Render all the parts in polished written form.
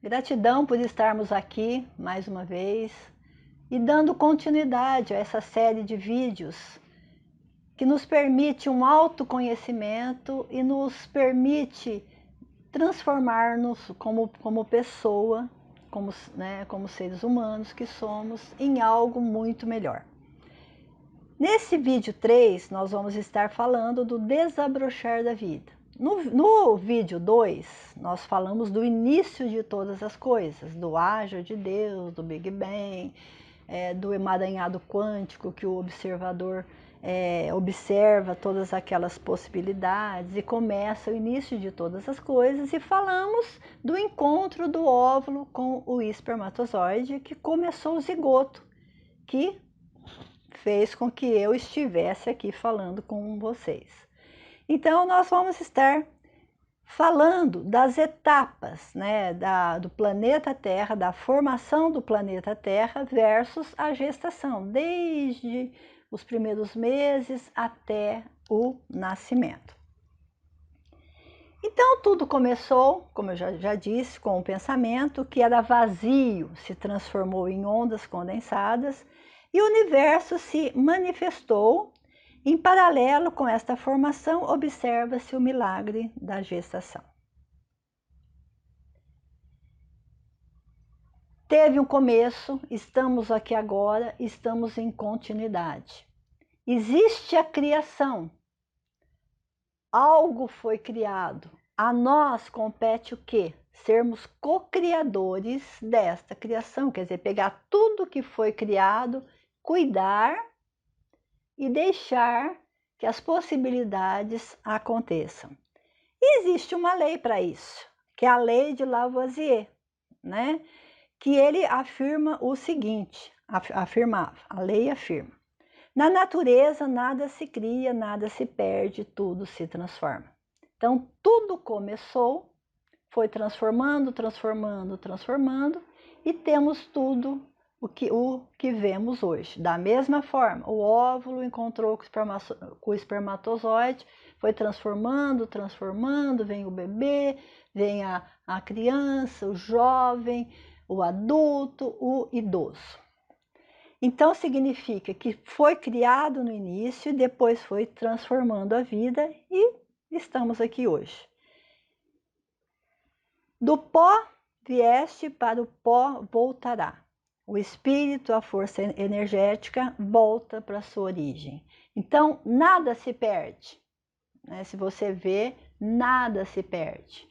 Gratidão por estarmos aqui mais uma vez e dando continuidade a essa série de vídeos que nos permite um autoconhecimento e nos permite transformar-nos como pessoa, como seres humanos que somos, em algo muito melhor. Nesse vídeo 3, nós vamos estar falando do desabrochar da vida. No vídeo 2, nós falamos do início de todas as coisas, do ágio de Deus, do Big Bang, do emaranhado quântico que o observador observa todas aquelas possibilidades e começa o início de todas as coisas, e falamos do encontro do óvulo com o espermatozoide, que começou o zigoto, que fez com que eu estivesse aqui falando com vocês. Então, nós vamos estar falando das etapas, do planeta Terra, da formação do planeta Terra versus a gestação, desde os primeiros meses até o nascimento. Então, tudo começou, como eu já disse, com o pensamento que era vazio, se transformou em ondas condensadas e o universo se manifestou. Em paralelo com esta formação, observa-se o milagre da gestação. Teve um começo, estamos aqui agora, estamos em continuidade. Existe a criação. Algo foi criado. A nós compete o quê? Sermos co-criadores desta criação, quer dizer, pegar tudo que foi criado, cuidar e deixar que as possibilidades aconteçam. E existe uma lei para isso, que é a lei de Lavoisier, que ele afirma o seguinte, a lei afirma: na natureza nada se cria, nada se perde, tudo se transforma. Então tudo começou, foi transformando, e temos tudo o que vemos hoje. Da mesma forma, o óvulo encontrou com o espermatozoide, foi transformando, vem o bebê, vem a criança, o jovem, o adulto, o idoso. Então significa que foi criado no início e depois foi transformando a vida e estamos aqui hoje. Do pó vieste, para o pó voltará. O espírito, a força energética, volta para sua origem. Então, nada se perde. Se você vê, nada se perde.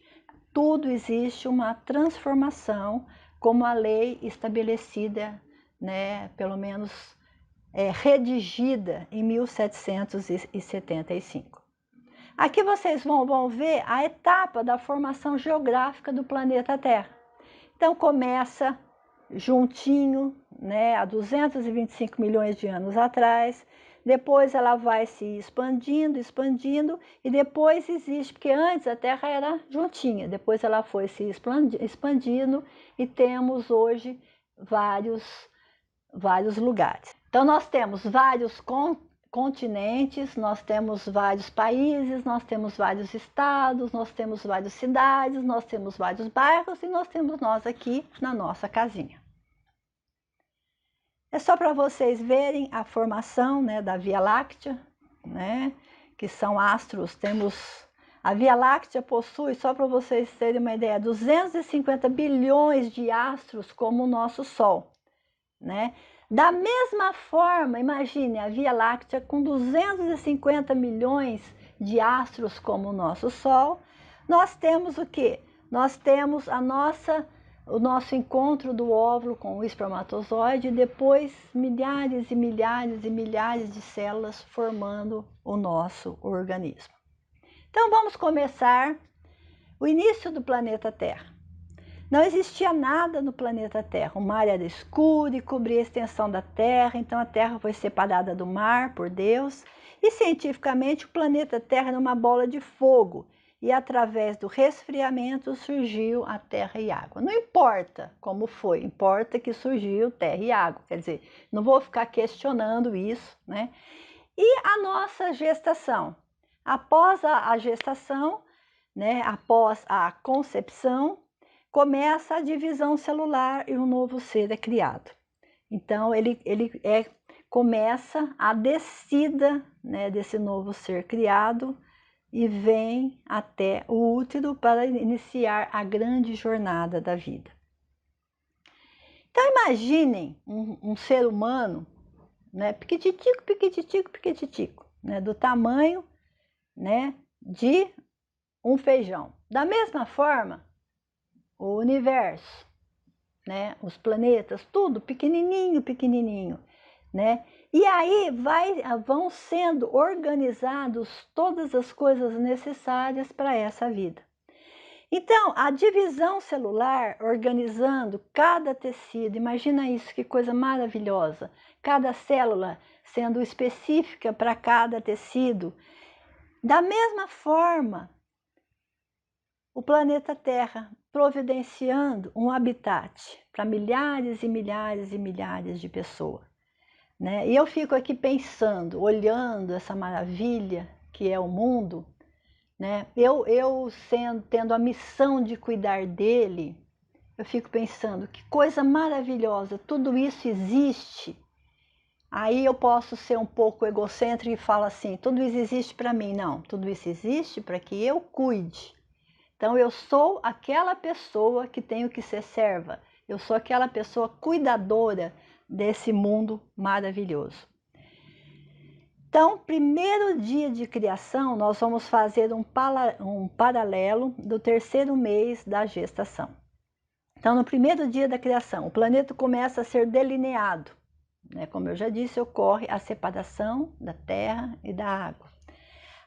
Tudo existe uma transformação, como a lei estabelecida, pelo menos redigida em 1775. Aqui vocês vão ver a etapa da formação geográfica do planeta Terra. Então começa juntinho, há 225 milhões de anos atrás, depois ela vai se expandindo, e depois existe, porque antes a Terra era juntinha, depois ela foi se expandindo e temos hoje vários lugares. Então nós temos vários continentes, nós temos vários países, nós temos vários estados, nós temos várias cidades, nós temos vários bairros e nós temos nós aqui na nossa casinha. É só para vocês verem a formação da Via Láctea, que são astros. A Via Láctea possui, só para vocês terem uma ideia, 250 bilhões de astros como o nosso Sol. Da mesma forma, imagine a Via Láctea com 250 milhões de astros como o nosso Sol. Nós temos o quê? Nós temos o nosso encontro do óvulo com o espermatozoide, e depois milhares e milhares e milhares de células formando o nosso organismo. Então vamos começar o início do planeta Terra. Não existia nada no planeta Terra. O mar era escuro e cobria a extensão da Terra, então a Terra foi separada do mar por Deus. E cientificamente o planeta Terra era uma bola de fogo, e através do resfriamento surgiu a terra e água. Não importa como foi, importa que surgiu terra e água. Quer dizer, não vou ficar questionando isso, E a nossa gestação? Após a gestação, após a concepção, começa a divisão celular e um novo ser é criado. Então, começa a descida, né, desse novo ser criado e vem até o útero para iniciar a grande jornada da vida. Então, imaginem um ser humano, né, piquititico, piquititico, piquititico, né, do tamanho, né, de um feijão. Da mesma forma, o universo, né, os planetas, tudo pequenininho, pequenininho, né? E aí vão sendo organizados todas as coisas necessárias para essa vida. Então, a divisão celular, organizando cada tecido, imagina isso, que coisa maravilhosa. Cada célula sendo específica para cada tecido. Da mesma forma, o planeta Terra providenciando um habitat para milhares e milhares e milhares de pessoas, né? E eu fico aqui pensando, olhando essa maravilha que é o mundo, né? Tendo a missão de cuidar dele, eu fico pensando, que coisa maravilhosa, tudo isso existe. Aí eu posso ser um pouco egocêntrico e falar assim, tudo isso existe para mim. Não, tudo isso existe para que eu cuide. Então eu sou aquela pessoa que tenho que ser serva, eu sou aquela pessoa cuidadora desse mundo maravilhoso. Então, primeiro dia de criação, nós vamos fazer um paralelo do terceiro mês da gestação. Então, no primeiro dia da criação, o planeta começa a ser delineado, né? Como eu já disse, ocorre a separação da terra e da água.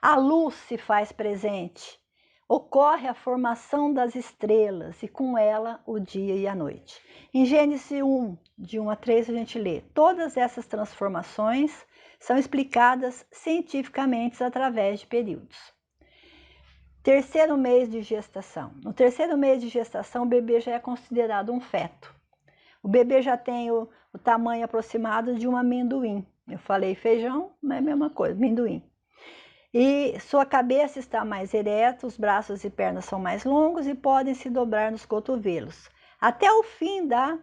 A luz se faz presente, ocorre a formação das estrelas e com ela o dia e a noite. Em Gênesis 1, de 1 a 3, a gente lê, todas essas transformações são explicadas cientificamente através de períodos. Terceiro mês de gestação. No terceiro mês de gestação, o bebê já é considerado um feto. O bebê já tem o tamanho aproximado de um amendoim. Eu falei feijão, mas é a mesma coisa, amendoim. E sua cabeça está mais ereta, os braços e pernas são mais longos e podem se dobrar nos cotovelos. Até o fim da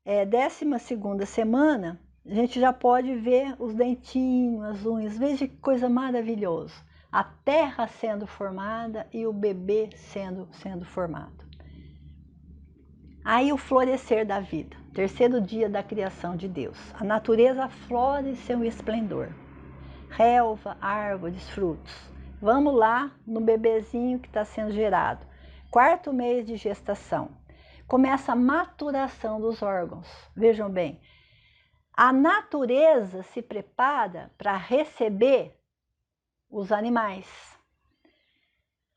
12ª semana, a gente já pode ver os dentinhos, as unhas. Veja que coisa maravilhosa. A terra sendo formada e o bebê sendo formado. Aí o florescer da vida, terceiro dia da criação de Deus. A natureza flore seu esplendor. Relva, árvores, frutos. Vamos lá no bebezinho que está sendo gerado. Quarto mês de gestação. Começa a maturação dos órgãos. Vejam bem, a natureza se prepara para receber os animais.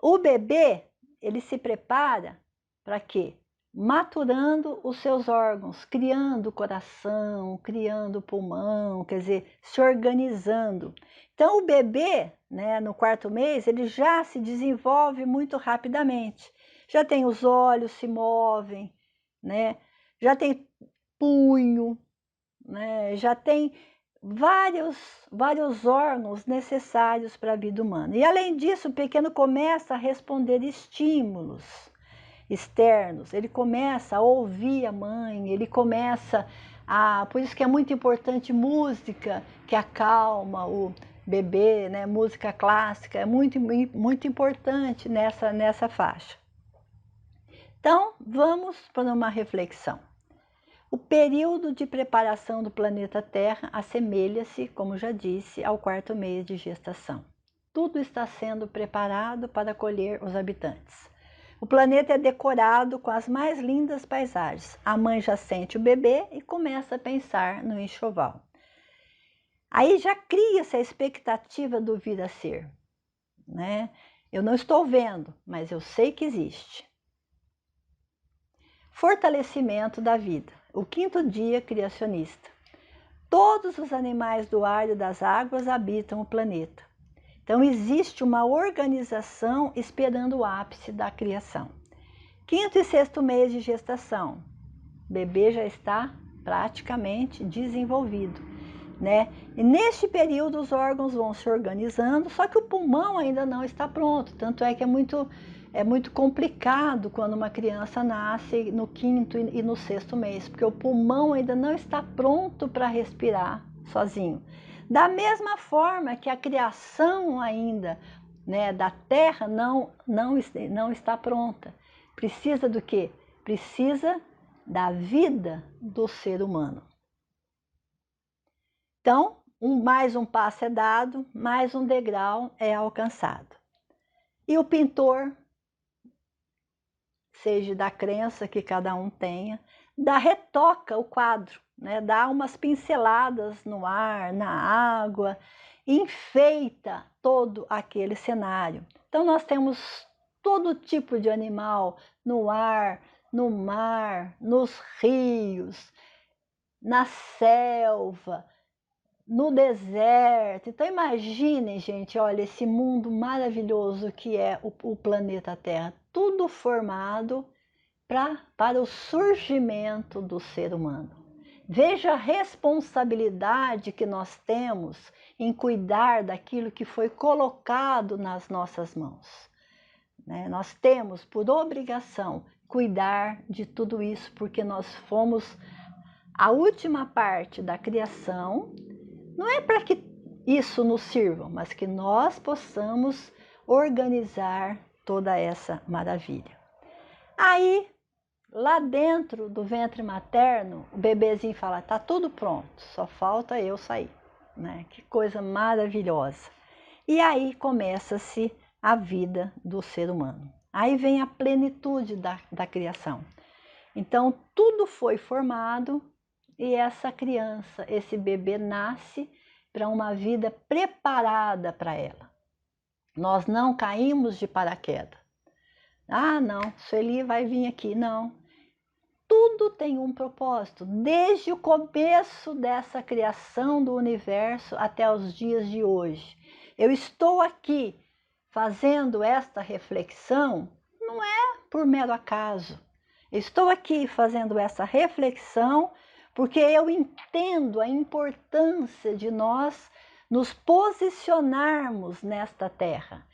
O bebê, ele se prepara para quê? Maturando os seus órgãos, criando o coração, criando o pulmão, quer dizer, se organizando. Então, o bebê, né, no quarto mês, ele já se desenvolve muito rapidamente. Já tem os olhos, se movem, né? Já tem punho, né? Já tem vários órgãos necessários para a vida humana. E, além disso, o pequeno começa a responder estímulos externos, ele começa a ouvir a mãe, ele começa a... Por isso que é muito importante música que acalma o bebê, né? Música clássica é muito importante nessa faixa. Então, vamos para uma reflexão. O período de preparação do planeta Terra assemelha-se, como já disse, ao quarto mês de gestação. Tudo está sendo preparado para acolher os habitantes. O planeta é decorado com as mais lindas paisagens. A mãe já sente o bebê e começa a pensar no enxoval. Aí já cria-se a expectativa do vir a ser, né? Eu não estou vendo, mas eu sei que existe. Fortalecimento da vida. O quinto dia criacionista. Todos os animais do ar e das águas habitam o planeta. Então, existe uma organização esperando o ápice da criação. Quinto e sexto mês de gestação. O bebê já está praticamente desenvolvido, né? E neste período os órgãos vão se organizando, só que o pulmão ainda não está pronto. Tanto é que é muito é muito complicado quando uma criança nasce no 5º e no 6º mês, porque o pulmão ainda não está pronto para respirar sozinho. Da mesma forma que a criação ainda, né, da terra não está pronta. Precisa do quê? Precisa da vida do ser humano. Então, mais um passo é dado, mais um degrau é alcançado. E o pintor, seja da crença que cada um tenha, retoca o quadro, né? Dá umas pinceladas no ar, na água, enfeita todo aquele cenário. Então nós temos todo tipo de animal no ar, no mar, nos rios, na selva, no deserto. Então imaginem, gente, olha, esse mundo maravilhoso que é o planeta Terra, tudo formado para o surgimento do ser humano. Veja a responsabilidade que nós temos em cuidar daquilo que foi colocado nas nossas mãos, né? Nós temos por obrigação cuidar de tudo isso, porque nós fomos a última parte da criação. Não é para que isso nos sirva, mas que nós possamos organizar toda essa maravilha. Aí, lá dentro do ventre materno, o bebezinho fala, tá tudo pronto, só falta eu sair, né? Que coisa maravilhosa. E aí começa-se a vida do ser humano. Aí vem a plenitude da criação. Então, tudo foi formado e essa criança, esse bebê nasce para uma vida preparada para ela. Nós não caímos de paraquedas. Ah, não, Sueli vai vir aqui. Não. Tudo tem um propósito, desde o começo dessa criação do universo até os dias de hoje. Eu estou aqui fazendo esta reflexão, não é por mero acaso. Estou aqui fazendo essa reflexão porque eu entendo a importância de nós nos posicionarmos nesta terra.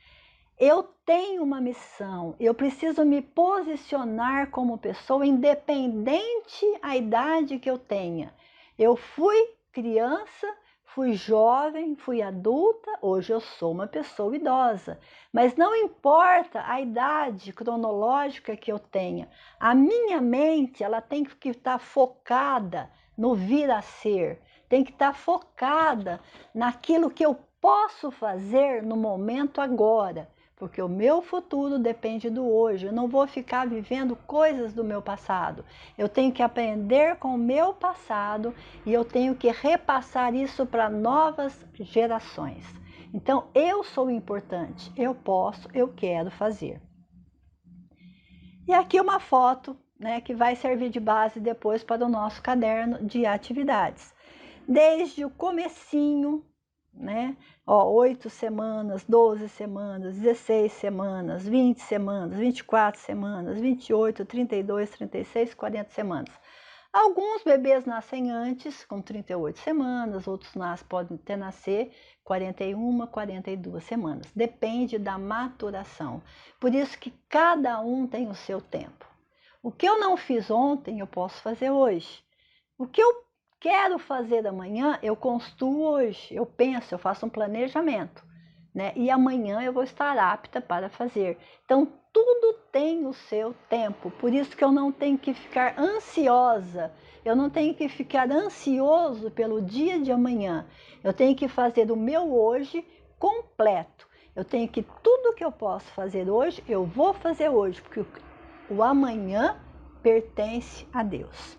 Eu tenho uma missão, eu preciso me posicionar como pessoa, independente da idade que eu tenha. Eu fui criança, fui jovem, fui adulta, hoje eu sou uma pessoa idosa. Mas não importa a idade cronológica que eu tenha, a minha mente ela tem que estar focada no vir a ser, tem que estar focada naquilo que eu posso fazer no momento agora. Porque o meu futuro depende do hoje. Eu não vou ficar vivendo coisas do meu passado. Eu tenho que aprender com o meu passado e eu tenho que repassar isso para novas gerações. Então, eu sou importante. Eu posso, eu quero fazer. E aqui uma foto, né, que vai servir de base depois para o nosso caderno de atividades. Desde o comecinho, né? 8 semanas, 12 semanas, 16 semanas, 20 semanas, 24 semanas, 28, 32, 36, 40 semanas. Alguns bebês nascem antes, com 38 semanas, outros podem até nascer 41, 42 semanas. Depende da maturação. Por isso que cada um tem o seu tempo. O que eu não fiz ontem, eu posso fazer hoje. O que eu quero fazer amanhã, eu construo hoje, eu penso, eu faço um planejamento, né? E amanhã eu vou estar apta para fazer. Então, tudo tem o seu tempo, por isso que eu não tenho que ficar ansiosa, eu não tenho que ficar ansioso pelo dia de amanhã. Eu tenho que fazer o meu hoje completo. Eu tenho que tudo que eu posso fazer hoje, eu vou fazer hoje, porque o amanhã pertence a Deus,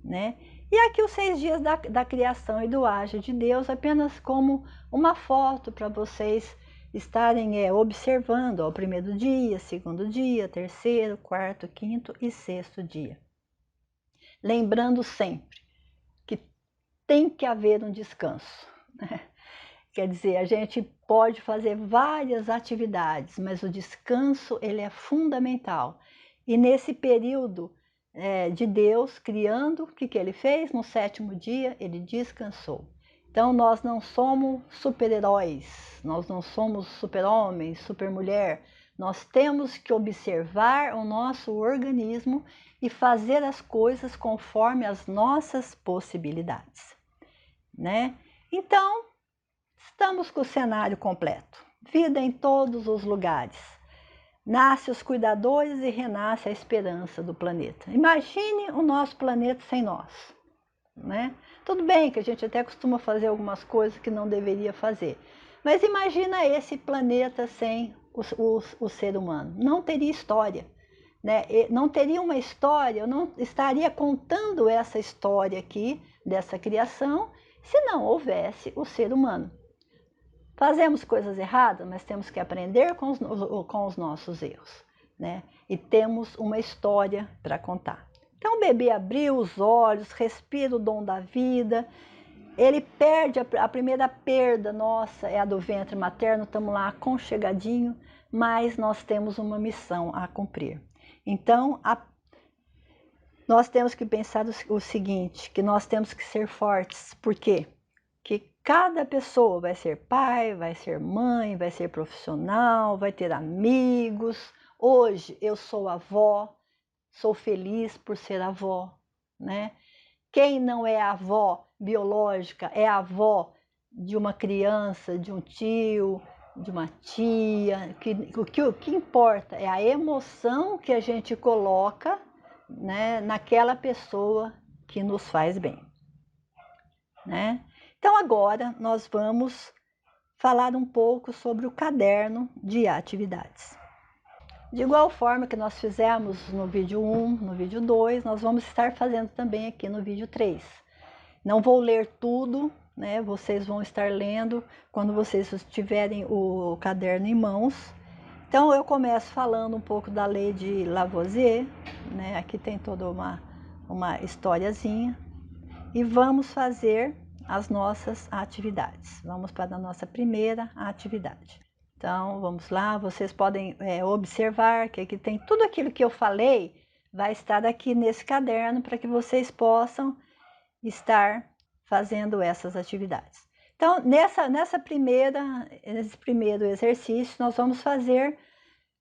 né? E aqui os 6 dias da criação e do agir de Deus, apenas como uma foto para vocês estarem observando o primeiro dia, segundo dia, terceiro, quarto, quinto e sexto dia. Lembrando sempre que tem que haver um descanso, né? Quer dizer, a gente pode fazer várias atividades, mas o descanso ele é fundamental. E nesse período de Deus criando, o que ele fez? No 7º dia, ele descansou. Então, nós não somos super-heróis, nós não somos super-homem, super-mulher, Nós temos que observar o nosso organismo e fazer as coisas conforme as nossas possibilidades, né? Então, estamos com o cenário completo. Vida em todos os lugares. Nasce os cuidadores e renasce a esperança do planeta. Imagine o nosso planeta sem nós, né? Tudo bem que a gente até costuma fazer algumas coisas que não deveria fazer, mas imagina esse planeta sem o ser humano. Não teria história, né? Não teria uma história, eu não estaria contando essa história aqui, dessa criação, se não houvesse o ser humano. Fazemos coisas erradas, mas temos que aprender com os nossos erros, né? E temos uma história para contar. Então o bebê abriu os olhos, respira o dom da vida, ele perde, a primeira perda nossa é a do ventre materno, estamos lá aconchegadinho, mas nós temos uma missão a cumprir. Então, nós temos que pensar o seguinte, que nós temos que ser fortes. Por quê? Que cada pessoa vai ser pai, vai ser mãe, vai ser profissional, vai ter amigos. Hoje eu sou avó, sou feliz por ser avó, né? Quem não é avó biológica é avó de uma criança, de um tio, de uma tia. O que importa é a emoção que a gente coloca, né, naquela pessoa que nos faz bem, né? Então agora nós vamos falar um pouco sobre o caderno de atividades. De igual forma que nós fizemos no vídeo 1, no vídeo 2, nós vamos estar fazendo também aqui no vídeo 3. Não vou ler tudo, né? Vocês vão estar lendo quando vocês tiverem o caderno em mãos. Então eu começo falando um pouco da lei de Lavoisier, né? Aqui tem toda uma historiazinha. E vamos fazer as nossas atividades. Vamos para a nossa primeira atividade. Então, vamos lá, vocês podem observar que aqui tem tudo aquilo que eu falei, vai estar aqui nesse caderno para que vocês possam estar fazendo essas atividades. Então, nesse primeiro exercício, nós vamos fazer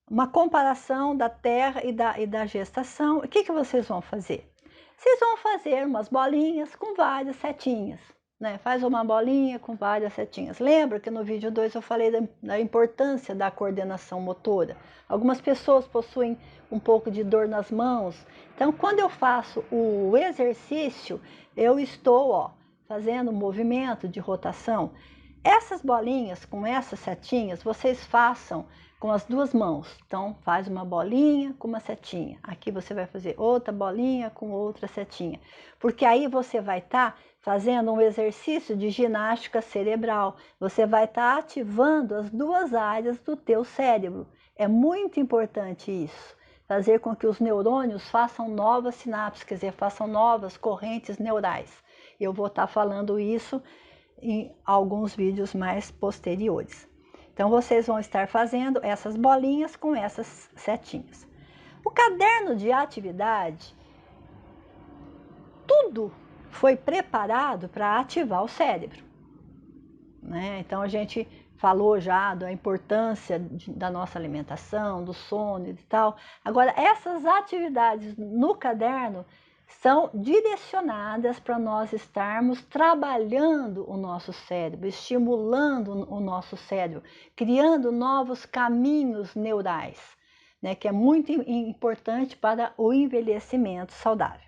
uma comparação da terra e da gestação. O que vocês vão fazer? Vocês vão fazer umas bolinhas com várias setinhas, né? Faz uma bolinha com várias setinhas. Lembra que no vídeo 2 eu falei da importância da coordenação motora? Algumas pessoas possuem um pouco de dor nas mãos. Então, quando eu faço o exercício, eu estou fazendo um movimento de rotação. Essas bolinhas com essas setinhas, vocês façam com as duas mãos. Então, faz uma bolinha com uma setinha. Aqui você vai fazer outra bolinha com outra setinha. Porque aí você vai estar fazendo um exercício de ginástica cerebral. Você vai estar ativando as duas áreas do teu cérebro. É muito importante isso. Fazer com que os neurônios façam novas sinapses, quer dizer, façam novas correntes neurais. Eu vou estar falando isso em alguns vídeos mais posteriores. Então, vocês vão estar fazendo essas bolinhas com essas setinhas. O caderno de atividade, tudo foi preparado para ativar o cérebro, né? Então, a gente falou já da importância da nossa alimentação, do sono e tal. Agora, essas atividades no caderno são direcionadas para nós estarmos trabalhando o nosso cérebro, estimulando o nosso cérebro, criando novos caminhos neurais, né, que é muito importante para o envelhecimento saudável.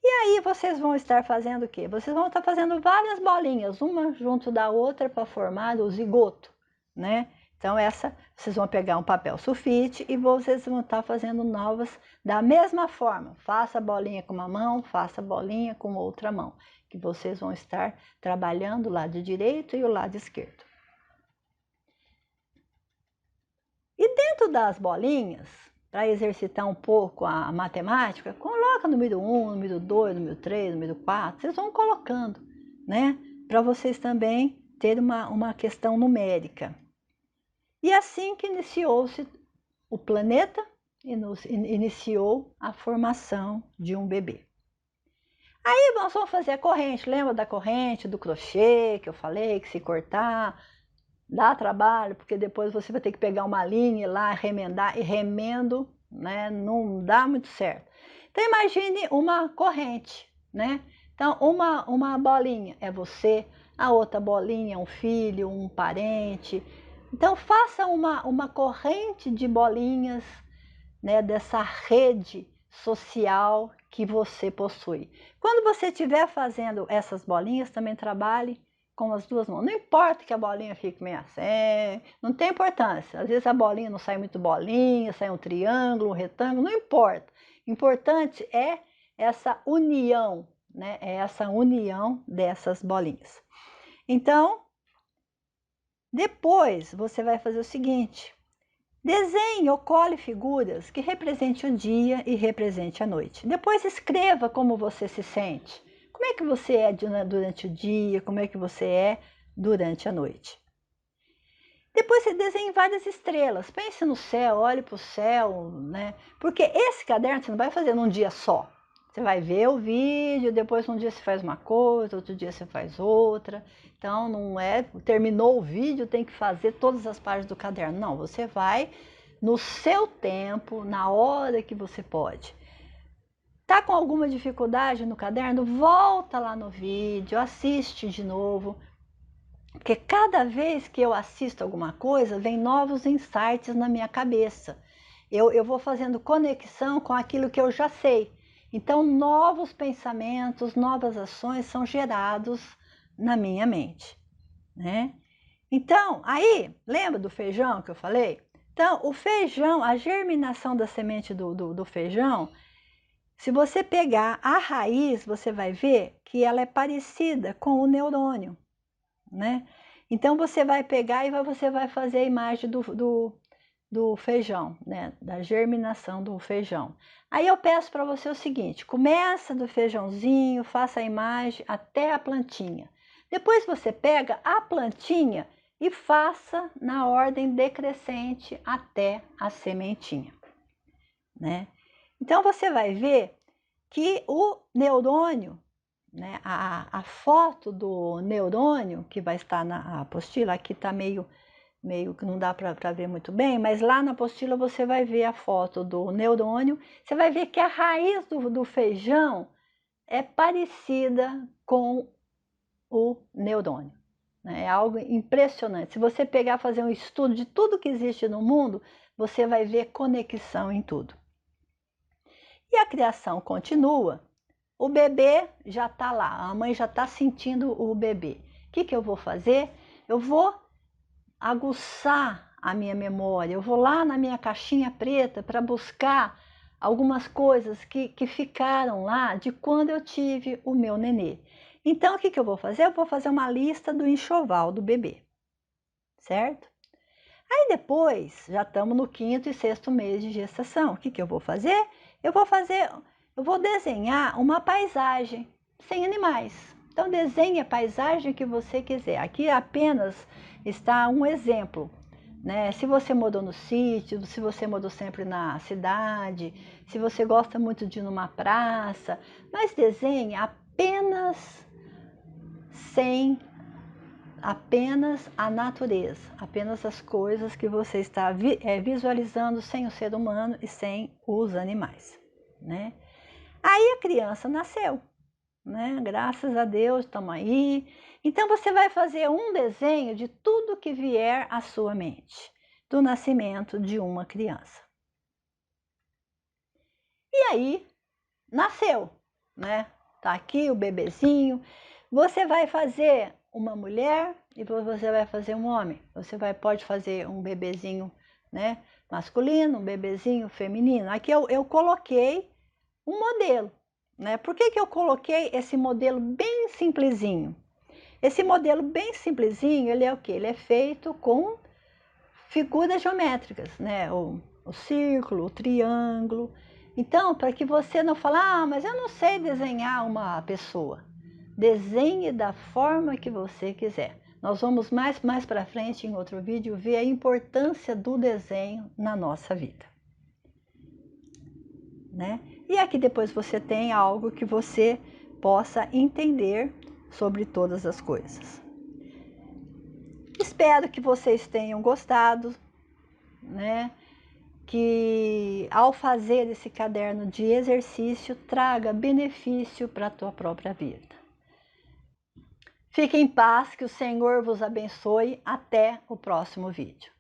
E aí vocês vão estar fazendo o quê? Vocês vão estar fazendo várias bolinhas, uma junto da outra para formar o zigoto, né? Então, vocês vão pegar um papel sulfite e vocês vão estar fazendo novas da mesma forma. Faça a bolinha com uma mão, faça a bolinha com outra mão, que vocês vão estar trabalhando o lado direito e o lado esquerdo. E dentro das bolinhas, para exercitar um pouco a matemática, coloca número 1, número 2, número 3, número 4, vocês vão colocando, né? Para vocês também terem uma questão numérica. E assim que iniciou-se o planeta, iniciou a formação de um bebê. Aí nós vamos fazer a corrente, lembra da corrente, do crochê que eu falei, que se cortar, Dá trabalho, porque depois você vai ter que pegar uma linha e ir lá remendar, e remendo, né, não dá muito certo. Então imagine uma corrente, né? Então uma bolinha é você, a outra bolinha é um filho, um parente. Então faça uma corrente de bolinhas, né, dessa rede social que você possui. Quando você estiver fazendo essas bolinhas, também trabalhe com as duas mãos. Não importa que a bolinha fique meio assim, não tem importância. Às vezes a bolinha não sai muito bolinha, sai um triângulo, um retângulo, não importa. Importante é essa união, né? É essa união dessas bolinhas. Então, depois você vai fazer o seguinte: desenhe ou cole figuras que representem o dia e represente a noite. Depois escreva como você se sente. Como é que você é durante o dia, como é que você é durante a noite. Depois você desenhe várias estrelas. Pense no céu, olhe para o céu, né? Porque esse caderno você não vai fazer num dia só. Você vai ver o vídeo, depois um dia você faz uma coisa, outro dia você faz outra. Então não é, terminou o vídeo, tem que fazer todas as páginas do caderno. Não, você vai no seu tempo, na hora que você pode. Tá com alguma dificuldade no caderno? Volta lá no vídeo, assiste de novo. Porque cada vez que eu assisto alguma coisa, vem novos insights na minha cabeça. Eu vou fazendo conexão com aquilo que eu já sei. Então, novos pensamentos, novas ações são gerados na minha mente, né? Então, aí, lembra do feijão que eu falei? Então, o feijão, a germinação da semente do feijão, se você pegar a raiz, você vai ver que ela é parecida com o neurônio, né? Então, você vai pegar e você vai fazer a imagem do feijão, né? Da germinação do feijão. Aí eu peço para você o seguinte: começa do feijãozinho, faça a imagem até a plantinha. Depois você pega a plantinha e faça na ordem decrescente até a sementinha, né? Então você vai ver que o neurônio, né, a foto do neurônio que vai estar na apostila, aqui está meio que não dá para ver muito bem, mas lá na apostila você vai ver a foto do neurônio, você vai ver que a raiz do feijão é parecida com o neurônio, né? É algo impressionante. Se você pegar fazer um estudo de tudo que existe no mundo, você vai ver conexão em tudo. E a criação continua. O bebê já está lá, a mãe já está sentindo o bebê. O que eu vou fazer? Eu vou aguçar a minha memória, eu vou lá na minha caixinha preta para buscar algumas coisas que ficaram lá de quando eu tive o meu nenê. Então, o que eu vou fazer? Eu vou fazer uma lista do enxoval do bebê, certo? Aí depois, já estamos no 5º e 6º mês de gestação. O que eu vou fazer? Eu vou desenhar uma paisagem sem animais. Então desenhe a paisagem que você quiser. Aqui apenas está um exemplo, né? Se você morou no sítio, se você morou sempre na cidade, se você gosta muito de ir numa praça, mas desenhe apenas a natureza, apenas as coisas que você está visualizando sem o ser humano e sem os animais, né? Aí a criança nasceu, né? Graças a Deus, estamos aí. Então você vai fazer um desenho de tudo que vier à sua mente, do nascimento de uma criança. E aí, nasceu, né? Tá aqui o bebezinho. Você vai fazer uma mulher e você vai fazer um homem. Você pode fazer um bebezinho, né, masculino, um bebezinho feminino. Aqui eu coloquei um modelo, né? Por que eu coloquei esse modelo bem simplesinho? Esse modelo bem simplesinho, ele é o quê? Ele é feito com figuras geométricas, né? O círculo, o triângulo. Então, para que você não fale, mas eu não sei desenhar uma pessoa. Desenhe da forma que você quiser. Nós vamos mais para frente, em outro vídeo, ver a importância do desenho na nossa vida, né? E aqui depois você tem algo que você possa entender sobre todas as coisas. Espero que vocês tenham gostado, né? Que ao fazer esse caderno de exercício traga benefício para a tua própria vida. Fique em paz, que o Senhor vos abençoe. Até o próximo vídeo.